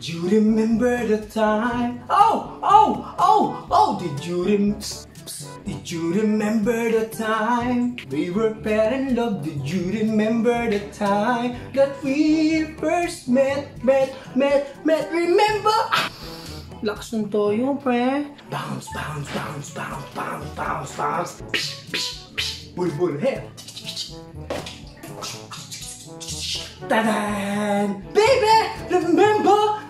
you remember the time? Did you remember the time we were fell in love? Did you remember the time that we first met? Remember? Lakas ng toyo, pre. Bounce. Bulbul hair. Tadan! Baby! Remember!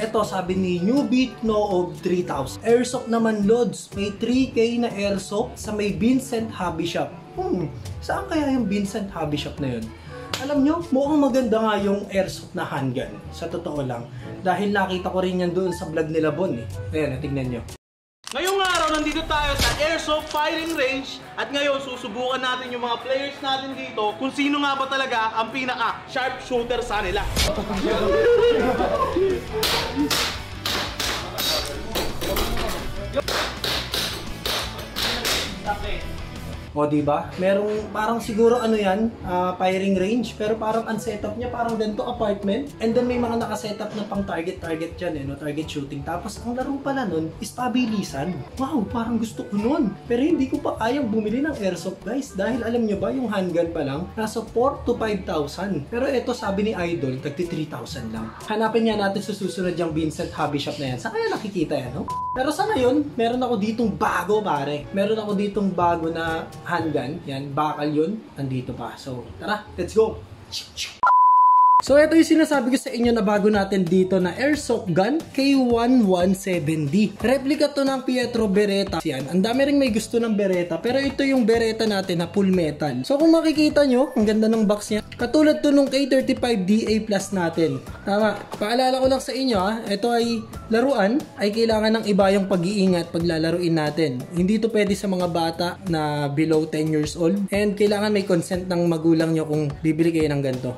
Ito sabi ni Newbie Noob 3000. Airsoft naman, Lods. May 3K na airsoft sa may Vincent Hobby Shop. Saan kaya yung Vincent Hobby Shop na yun? Alam nyo, mukhang maganda nga yung airsoft na handgun. Sa totoo lang. Dahil nakita ko rin yan doon sa vlog nila Bon eh. Ayan, tingnan nyo. Ngayong araw, nandito tayo sa Airsoft Firing Range at ngayon susubukan natin yung mga players natin dito kung sino nga ba talaga ang pinaka-sharp shooter sa nila. O diba? Merong parang siguro ano yan, firing range, pero parang ang setup niya parang ganito apartment, and then may mga nakasetup na pang target dyan eh, no? Target shooting. Tapos ang laro pala nun is pabilisan. Wow, parang gusto ko nun. Pero hindi ko pa kayang bumili ng airsoft guys, dahil alam nyo ba yung handgun pa lang nasa 4 to 5,000. Pero eto sabi ni Idol, tagti 3,000 lang. Hanapin nga natin sa susunod yung Vincent Hobby Shop na yan. Saan kaya nakikita yan, no? Pero sa ngayon, meron ako ditong bago pare. Meron ako ditong bago na handgun. Yan, bakal yun. Nandito pa. So, tara, let's go! So, ito yung sinasabi ko sa inyo na bago natin dito na airsoft gun K117D. Replica to ng Pietro Beretta. Yan, ang dami rin may gusto ng Beretta. Pero ito yung Beretta natin na full metal. So, kung makikita nyo, ang ganda ng box niya. Katulad to nung K35DA Plus natin. Tama. Paalala ko lang sa inyo, ito ay laruan, ay kailangan ng iba yung pag-iingat pag lalaruin natin. Hindi to pwede sa mga bata na below 10 years old. And kailangan may consent ng magulang nyo kung bibili kayo ng ganito.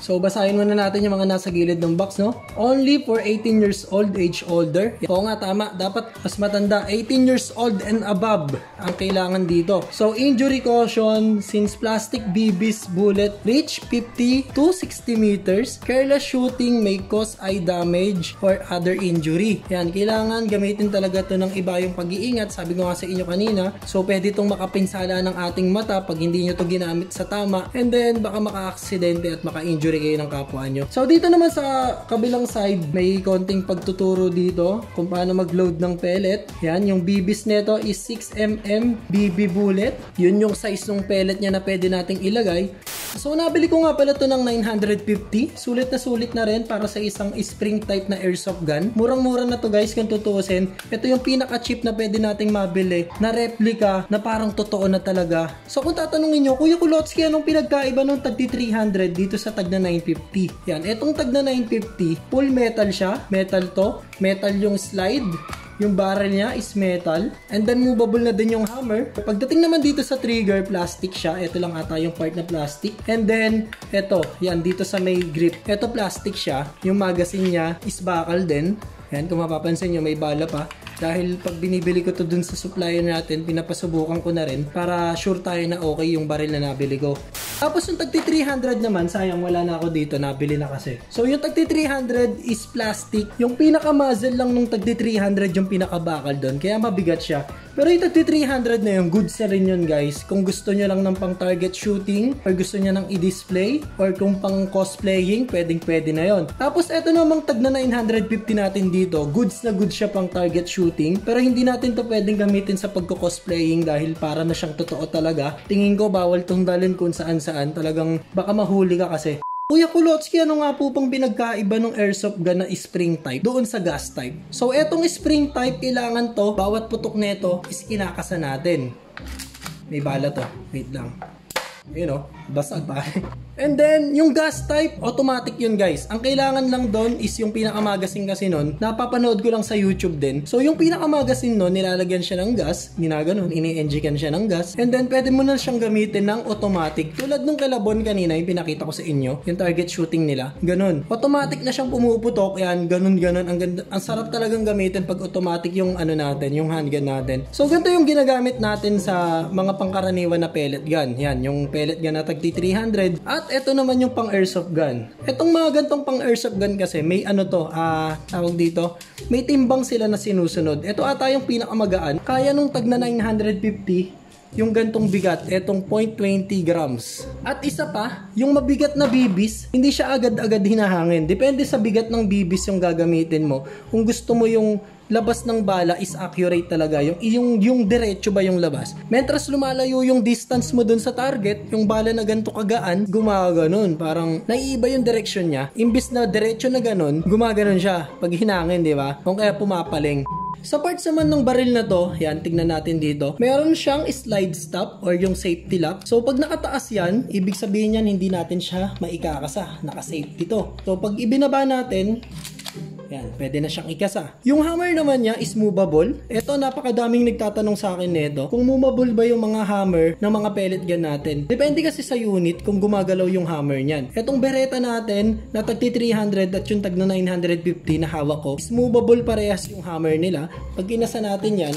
So, basahin muna natin yung mga nasa gilid ng box, no? Only for 18 years old, age older. Oo nga, tama. Dapat mas matanda. 18 years old and above ang kailangan dito. So, injury caution, since plastic BB's bullet reach 50 to 60 meters, careless shooting may cause eye damage or other injury. Yan, kailangan gamitin talaga to ng iba yung pag-iingat. Sabi ko nga sa inyo kanina. So, pwede itong makapinsala ng ating mata pag hindi nyo to ginamit sa tama. And then, baka maka-aksidente at maka-injury kayo ng kapwa nyo. So, dito naman sa kabilang side, may konting pagtuturo dito kung paano mag-load ng pellet. Yan, yung BBs nito is 6mm BB bullet. Yun yung size ng pellet niya na pwede nating ilagay. So, nabili ko nga pala to ng 950. Sulit na rin para sa isang spring type na airsoft gun. Murang-mura na to guys kung tutuusin. Ito yung pinaka-cheap na pwede nating mabili na replica na parang totoo na talaga. So, kung tatanungin nyo, Kuya Kulotsky, anong pinagkaiba nung tag 300 dito sa tag na 950? Yan, etong tag na 950, full metal siya. Metal to. Metal yung slide. Yung barrel niya is metal. And then movable na din yung hammer. Pagdating naman dito sa trigger, plastic siya. Ito lang ata yung part na plastic. And then, ito. Yan, dito sa may grip. Ito plastic siya. Yung magazine niya is bakal din. Yan, kung mapapansin nyo, may bala pa. Dahil pag binibili ko to dun sa supplier natin, pinapasubukan ko na rin para sure tayo na okay yung baril na nabili ko. Tapos yung tagti 300 naman, sayang wala na ako dito, nabili na kasi. So yung tagti 300 is plastic. Yung pinaka-muzzle lang nung tagti 300 yung pinaka-bakal doon, kaya mabigat siya. Pero yung tagti 300 na yung goods na rin yun guys. Kung gusto nyo lang ng pang target shooting, or gusto nyo ng i-display, or kung pang cosplaying, pwedeng-pwede na yon. Tapos eto namang tag na 950 natin dito, goods na goods siya pang target shooting, pero hindi natin to pwedeng gamitin sa pagko-cosplaying dahil para na siyang totoo talaga. Tingin ko bawal tong dalhin kung saan-saan, talagang baka mahuli ka kasi. Kuya Kulotsky, ano nga po pang pinagkaiba ng airsoft gun na spring type doon sa gas type? So, etong spring type, kailangan to, bawat putok neto is kinakasa natin. May bala to. Wait lang. You know, basag pa. And then, yung gas type, automatic yun guys. Ang kailangan lang doon is yung pinakamagasin kasi nun. Napapanood ko lang sa YouTube din. So, yung pinakamagasin nun, nilalagyan siya ng gas. Ginaganon, ini-engican siya ng gas. And then, pwede mo na siyang gamitin ng automatic. Tulad nung kalabon kanina, yung pinakita ko sa inyo, yung target shooting nila. Ganon. Automatic na siyang pumuputok. Yan, ganon. Ang ganda, ang sarap talagang gamitin pag automatic yung ano natin, yung handgun natin. So, ganito yung ginagamit natin sa mga pangkaraniwan na pellet gun. Yan, yung pellet gun na tagti 300. At ito naman yung pang airsoft gun. Itong mga gantong pang airsoft gun kasi may ano to, tawag dito, may timbang sila na sinusunod. Ito ata yung pinakamagaan. Kaya nung tag na 950 yung gantong bigat, etong 0.20 grams. At isa pa, yung mabigat na bibis, hindi siya agad-agad hinahangin. Depende sa bigat ng bibis yung gagamitin mo. Kung gusto mo yung labas ng bala is accurate talaga, yung diretso ba yung labas. Mentras lumalayo yung distance mo dun sa target, yung bala na ganito kagaan, gumaganon. Parang naiiba yung direction niya. Imbis na diretso na ganon, gumaganon siya pag hinangin, di ba? Kung kaya pumapaling. Sa parts naman ng baril na to, yan, tignan natin dito. Meron siyang slide stop or yung safety lock. So, pag nakataas yan, ibig sabihin yan, hindi natin siya maikakasa. Naka-safety to. So, pag ibinaba natin, yan, pwede na siyang ikasa. Yung hammer naman niya is movable. Ito, napakadaming nagtatanong sa akin nito kung movable ba yung mga hammer ng mga pellet gun natin. Depende kasi sa unit kung gumagalaw yung hammer niyan. Etong Beretta natin na tagti 300 at yung tag na 950 na hawak ko, is movable parehas yung hammer nila. Pag inasa natin yan,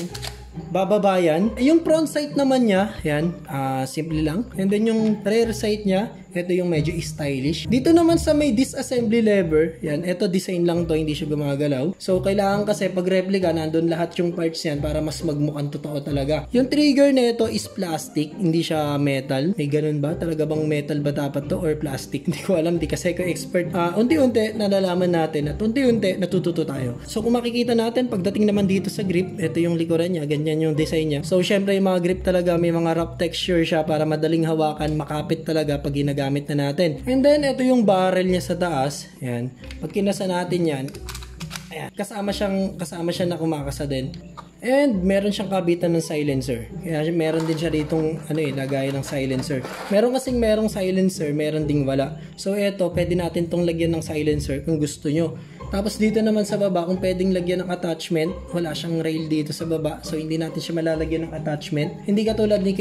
bababa yan. Yung front sight naman niya, yan, simple lang. And then yung rear sight niya, ito yung medyo stylish. Dito naman sa may disassembly lever, yan, ito design lang to, hindi siya gumagalaw. So, kailangan kasi pag replica, nandun lahat yung parts yan para mas magmukhang totoo talaga. Yung trigger nito is plastic, hindi siya metal. May ganun ba? Talaga bang metal ba dapat to or plastic? Hindi ko alam, di kasi ako expert. Unti-unti nalalaman natin at unti-unti natututo tayo. So, kung makikita natin, pagdating naman dito sa grip, ito yung likuran niya, ganyan yung design niya. So, syempre yung mga grip talaga, may mga rough texture siya para madaling hawakan, makapit talaga pag ginagamit na natin. And then, ito yung barrel niya sa taas. Ayan. Pag kinasa natin yan, ayan, kasama siya na kumakasa din. And meron siyang kabitan ng silencer. Kaya meron din siya ditong lagayan ng silencer. Merong silencer, meron ding wala. So eto, pwede natin tong lagyan ng silencer kung gusto nyo. Tapos dito naman sa baba, kung pwedeng lagyan ng attachment, wala siyang rail dito sa baba. So hindi natin siya malalagyan ng attachment. Hindi katulad ni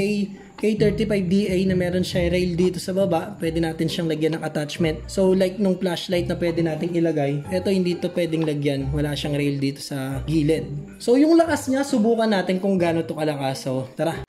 K35DA na meron siya rail dito sa baba, pwede natin siyang lagyan ng attachment. So like nung flashlight na pwede nating ilagay, eto hindi to pwedeng lagyan, wala siyang rail dito sa gilid. So yung lakas niya, subukan natin kung gaano to kalakas. So tara!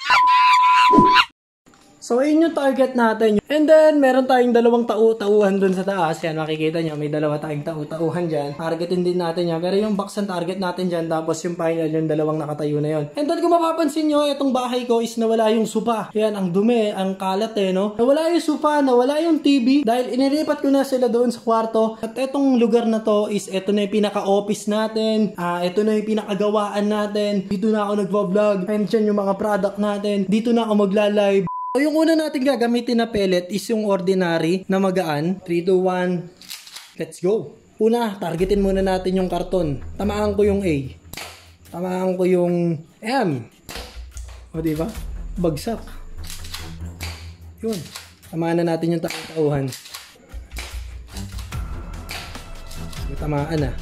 So, ayun yung target natin. And then, meron tayong dalawang tauhan dun sa taas. Yan, makikita nyo, may dalawa tayong tauhan dyan. Targetin din natin yan. Pero yung box ang target natin dyan, tapos yung final, yung dalawang nakatayo na yun. And then, kung mapapansin nyo, itong bahay ko is nawala yung sofa. Yan, ang dumi, ang kalat no? Nawala yung sofa, nawala yung TV. Dahil inilipat ko na sila doon sa kwarto. At itong lugar na to is, ito na yung pinaka-office natin. Ito na yung pinakagawaan natin. Dito na ako nagvo-vlog. And dyan yung mga product natin. Dito na ako magla-live. So, yung una natin gagamitin na pellet is yung ordinary na magaan. 3, 2, 1, let's go. Una, targetin muna natin yung karton. Tamaan ko yung A. Tamaan ko yung M. O, diba? Bagsak. Yun. Tamaan na natin yung tauhan. Tamaan na.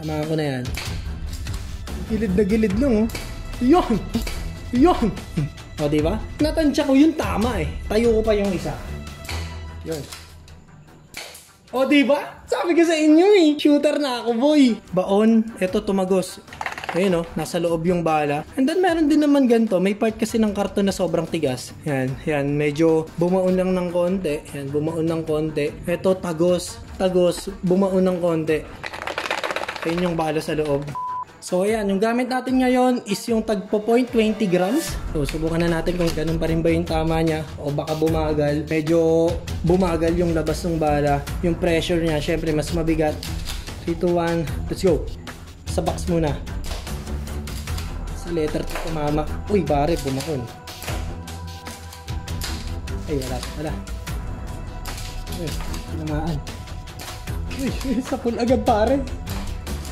Tamaan ko na yan. Gilid na gilid lang, oh. Yun! Yun! O, diba? Natansya ko yung tama eh. Tayo ko pa yung isa. Yun. O, diba? Sabi ko sa inyo eh. Shooter na ako, boy. Baon. Ito, tumagos. Ayun o, nasa loob yung bala. And then, meron din naman ganito. May part kasi ng karton na sobrang tigas. Yan, yan. Medyo bumaon lang ng konti. Yan, bumaon ng konti. Ito, tagos. Tagos. Bumaon ng konti. Ayun yung bala sa loob. So, ayan, yung gamit natin ngayon is yung tagpo 0.20 grams. So, subukan na natin kung ganun pa rin ba yung tama niya o baka bumagal. Medyo bumagal yung labas ng bala. Yung pressure niya, syempre, mas mabigat. 3, 2, 1, let's go. Sa box muna. Sa letter T tumama. Uy, bare, bumakon. Ay, wala. Uy, tinamaan. Uy, sa full agad, pare.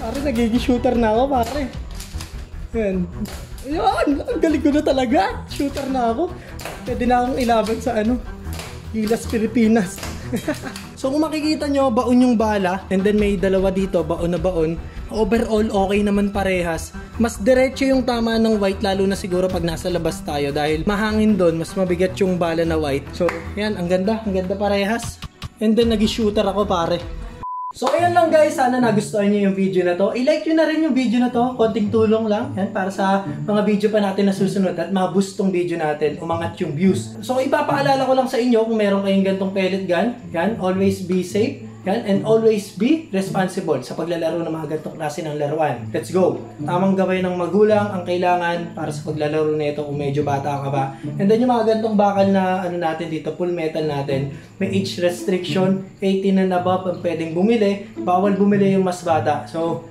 Pare, nagiging shooter na ako, pare. Yan. Ayan, ang galing ko na talaga. Shooter na ako. Pwede na akong ilaban sa Gilas, Pilipinas. So, kung makikita nyo, baon yung bala. And then may dalawa dito, baon na baon. Overall, okay naman parehas. Mas diretso yung tama ng white, lalo na siguro pag nasa labas tayo. Dahil mahangin doon, mas mabigat yung bala na white. So, yan, ang ganda parehas. And then, nag-shooter ako, pare. So, So ayan lang guys, sana nagustuhan niyo yung video na to. I-like nyo na rin yung video na to, konting tulong lang yan para sa mga video pa natin na susunod at ma-boost tong video natin, umangat yung views. So ipapaalala ko lang sa inyo kung meron kayong gantong pellet gun, yan, always be safe. Yan, and always be responsible sa paglalaro ng mga ganitong klase ng laruan. Let's go! Tamang gabay ng magulang ang kailangan para sa paglalaro nito kung medyo bata ka pa. And then yung mga ganitong bakal na ano natin dito, full metal natin, may age restriction, 18 and above ang pwedeng bumili, bawal bumili yung mas bata. So,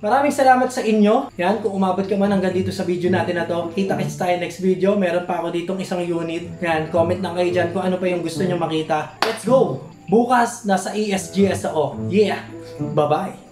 maraming salamat sa inyo. Yan, kung umabot ka man hanggang dito sa video natin na to, kita-kits tayo next video. Meron pa ako ditong isang unit. Yan, comment lang kayo dyan kung ano pa yung gusto nyo makita. Let's go! Bukas, nasa ESGS ako. Yeah! Bye-bye!